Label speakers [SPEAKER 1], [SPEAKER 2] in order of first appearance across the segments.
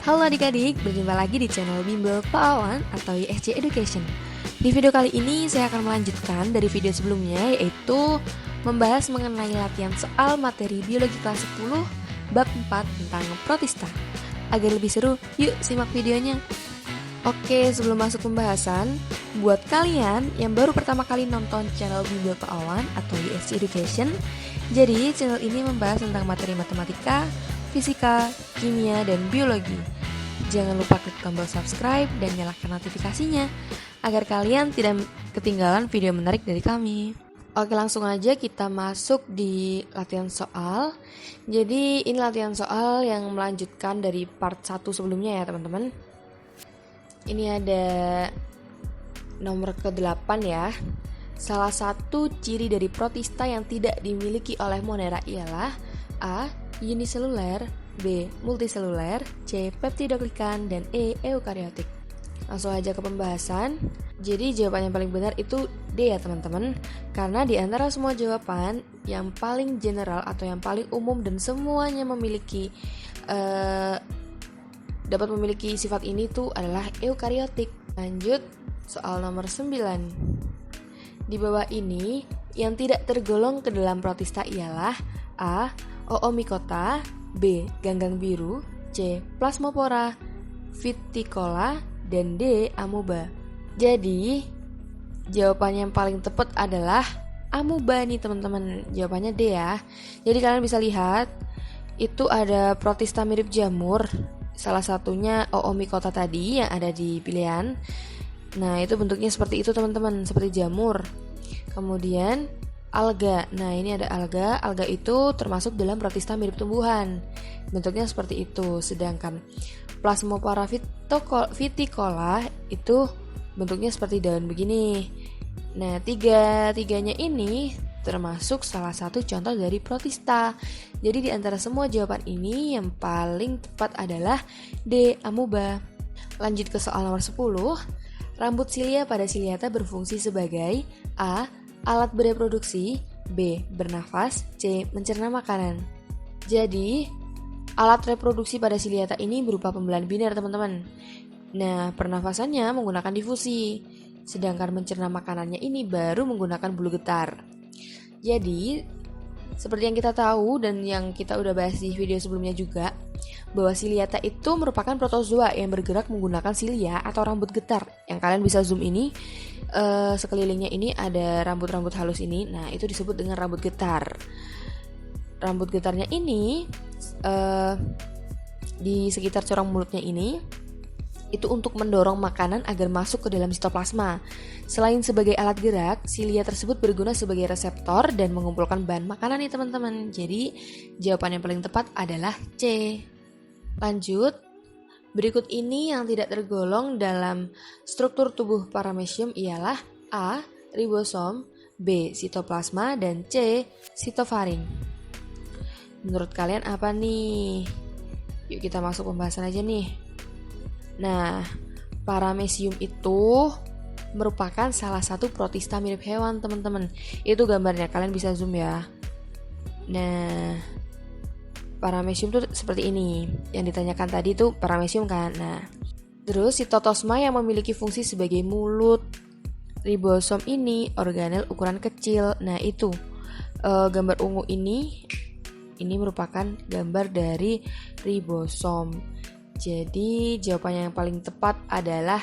[SPEAKER 1] Halo adik-adik, berjumpa lagi di channel Bimbel Pawan atau ISC Education. Di video kali ini saya akan melanjutkan dari video sebelumnya, yaitu membahas mengenai latihan soal materi biologi kelas 10 bab 4 tentang protista. Agar lebih seru, yuk simak videonya. Oke, sebelum masuk pembahasan, buat kalian yang baru pertama kali nonton channel Bimbel Pawan atau ISC Education, jadi channel ini membahas tentang materi matematika, fisika, kimia, dan biologi. Jangan lupa klik tombol subscribe dan nyalakan notifikasinya agar kalian tidak ketinggalan video menarik dari kami. Oke, langsung aja kita masuk di latihan soal. Jadi ini latihan soal yang melanjutkan dari part 1 sebelumnya ya teman-teman. Ini ada nomor ke-8 ya. Salah satu ciri dari protista yang tidak dimiliki oleh Monera ialah A. Uniseluler, B. Multiseluler, C. Peptidoglikan, dan E. Eukariotik. Langsung aja ke pembahasan. Jadi jawaban yang paling benar itu D ya teman-teman. Karena di antara semua jawaban yang paling general atau yang paling umum dan semuanya memiliki dapat memiliki sifat ini tuh adalah eukariotik. Lanjut soal nomor 9. Di bawah ini yang tidak tergolong ke dalam protista ialah A. Oomycota, B. Ganggang biru, C. Plasmopora, Viticola, dan D. Amoeba. Jadi jawaban yang paling tepat adalah amoeba nih teman-teman. Jawabannya D ya. Jadi kalian bisa lihat itu ada protista mirip jamur. Salah satunya Oomycota tadi yang ada di pilihan. Nah itu bentuknya seperti itu teman-teman, seperti jamur. Kemudian alga. Nah ini ada alga. Alga itu termasuk dalam protista mirip tumbuhan. Bentuknya seperti itu. Sedangkan Plasmopara viticola itu bentuknya seperti daun begini. Nah tiganya ini termasuk salah satu contoh dari protista. Jadi di antara semua jawaban ini yang paling tepat adalah D. Amoeba. Lanjut ke soal nomor 10. Rambut silia pada Siliata berfungsi sebagai A. Alat bereproduksi, B. Bernafas, C. Mencerna makanan. Jadi, alat reproduksi pada Siliata ini berupa pembelahan biner teman-teman. Nah, pernafasannya menggunakan difusi, sedangkan mencerna makanannya ini baru menggunakan bulu getar. Jadi, seperti yang kita tahu dan yang kita udah bahas di video sebelumnya juga, bahwa Siliata itu merupakan protozoa yang bergerak menggunakan silia atau rambut getar. Yang kalian bisa zoom ini, sekelilingnya ini ada rambut-rambut halus ini. Nah itu disebut dengan rambut getar. Rambut getarnya ini di sekitar corong mulutnya ini itu untuk mendorong makanan agar masuk ke dalam sitoplasma. Selain sebagai alat gerak, silia tersebut berguna sebagai reseptor dan mengumpulkan bahan makanan nih teman-teman. Jadi jawaban yang paling tepat adalah C. Lanjut, berikut ini yang tidak tergolong dalam struktur tubuh paramecium ialah A. Ribosom, B. Sitoplasma, dan C. Sitofaring. Menurut kalian apa nih? Yuk kita masuk pembahasan aja nih. Nah, paramecium itu merupakan salah satu protista mirip hewan teman-teman. Itu gambarnya, kalian bisa zoom ya. Nah, paramecium tuh seperti ini. Yang ditanyakan tadi tuh paramecium kan. Nah, terus sitotosma yang memiliki fungsi sebagai mulut. Ribosom ini organel ukuran kecil. Nah, itu gambar ungu ini merupakan gambar dari ribosom. Jadi jawabannya yang paling tepat adalah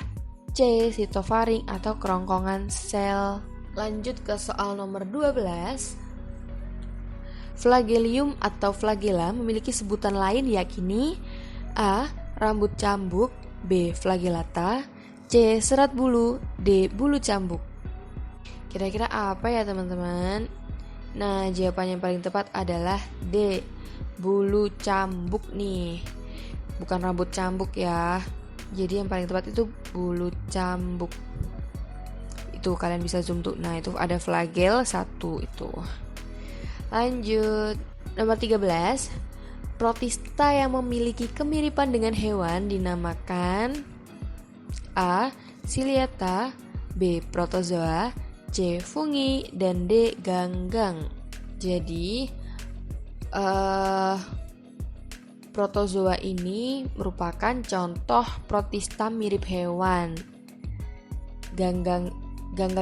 [SPEAKER 1] C. Sitofaring atau kerongkongan sel. Lanjut ke soal nomor 12. Flagelium atau flagella memiliki sebutan lain yakni A. Rambut cambuk, B. Flagellata, C. Serat bulu, D. Bulu cambuk. Kira-kira apa ya teman-teman? Nah jawaban yang paling tepat adalah D. Bulu cambuk nih. Bukan rambut cambuk ya. Jadi yang paling tepat itu bulu cambuk. Itu kalian bisa zoom tuh. Nah itu ada flagel 1 itu. Lanjut, nomor 13. Protista yang memiliki kemiripan dengan hewan dinamakan A. Siliata, B. Protozoa, C. Fungi, dan D. Ganggang. Jadi protozoa ini merupakan contoh protista mirip hewan. Ganggang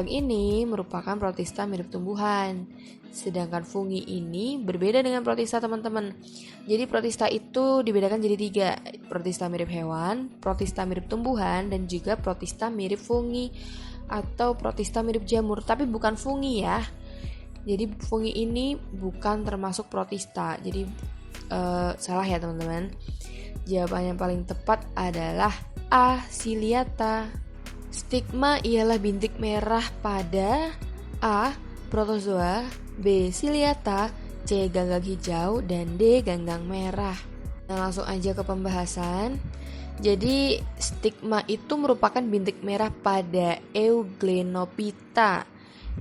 [SPEAKER 1] ini merupakan protista mirip tumbuhan. Sedangkan fungi ini berbeda dengan protista, teman-teman. Jadi protista itu dibedakan jadi 3. Protista mirip hewan, protista mirip tumbuhan, dan juga protista mirip fungi atau protista mirip jamur. Tapi bukan fungi ya. Jadi fungi ini bukan termasuk protista. Jadi salah ya teman-teman. Jawaban yang paling tepat adalah A. Ciliata. Stigma ialah bintik merah pada A. protozoa, B. Ciliata, C. ganggang hijau, dan D. ganggang merah. Nah, langsung aja ke pembahasan. Jadi stigma itu merupakan bintik merah pada Euglenophyta.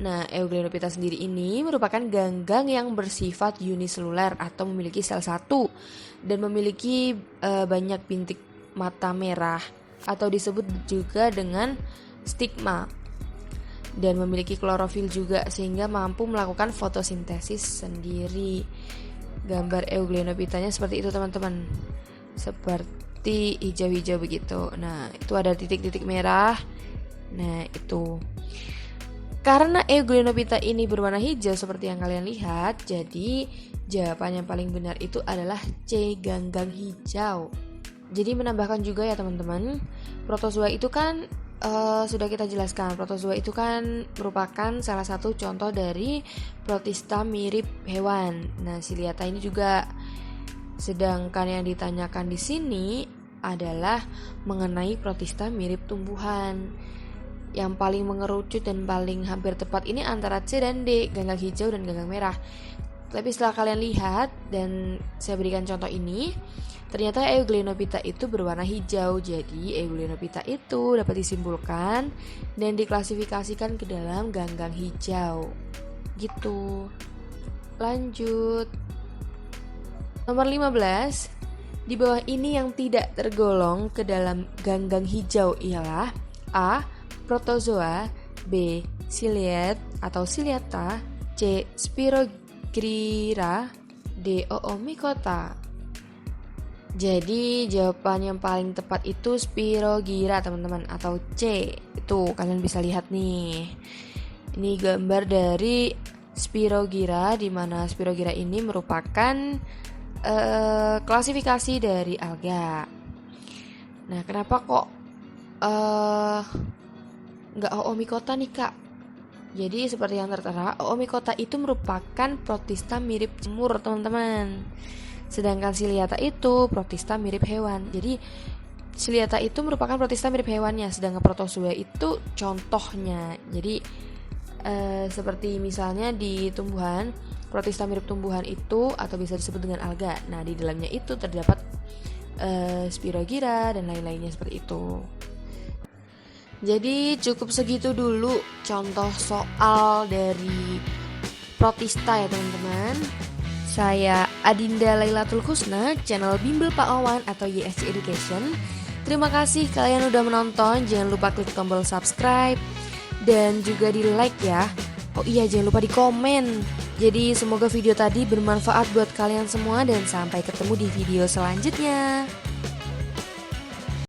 [SPEAKER 1] Nah, Euglenophyta sendiri ini merupakan ganggang yang bersifat uniseluler atau memiliki sel satu dan memiliki banyak bintik mata merah atau disebut juga dengan stigma, dan memiliki klorofil juga sehingga mampu melakukan fotosintesis sendiri. Gambar Euglenophytanya seperti itu teman-teman, seperti hijau-hijau begitu. Nah, itu ada titik-titik merah. Nah, itu karena Euglenophyta ini berwarna hijau seperti yang kalian lihat, jadi jawaban yang paling benar itu adalah C. ganggang hijau. Jadi menambahkan juga ya teman-teman, protozoa itu kan sudah kita jelaskan, protozoa itu kan merupakan salah satu contoh dari protista mirip hewan. Nah, Ciliata ini juga. Sedangkan yang ditanyakan di sini adalah mengenai protista mirip tumbuhan. Yang paling mengerucut dan paling hampir tepat ini antara C dan D, ganggang hijau dan ganggang merah. Tapi setelah kalian lihat dan saya berikan contoh ini, ternyata Euglenophyta itu berwarna hijau. Jadi Euglenophyta itu dapat disimpulkan dan diklasifikasikan ke dalam ganggang hijau. Gitu. Lanjut. Nomor 15. Di bawah ini yang tidak tergolong ke dalam ganggang hijau ialah A. protozoa, B. Ciliate atau Ciliata, C. Spirogyra, D. Oomycota. Jadi jawaban yang paling tepat itu Spirogyra teman-teman, atau C. Itu kalian bisa lihat nih. Ini gambar dari Spirogyra, di mana Spirogyra ini merupakan klasifikasi dari alga. Nah, kenapa kok nggak Oomycota nih kak? Jadi seperti yang tertera, Oomycota itu merupakan protista mirip jamur teman-teman. Sedangkan Ciliata itu protista mirip hewan. Jadi Ciliata itu merupakan protista mirip hewannya, sedangkan protozoa itu contohnya. Jadi seperti misalnya di tumbuhan, protista mirip tumbuhan itu atau bisa disebut dengan alga. Nah, di dalamnya itu terdapat Spirogyra dan lain-lainnya seperti itu. Jadi cukup segitu dulu contoh soal dari protista ya teman-teman. Saya Adinda Lailatul Husna, channel Bimbel Pak Wawan atau YSC Education. Terima kasih kalian udah menonton. Jangan lupa klik tombol subscribe dan juga di like ya. Oh iya, jangan lupa di komen. Jadi semoga video tadi bermanfaat buat kalian semua dan sampai ketemu di video selanjutnya.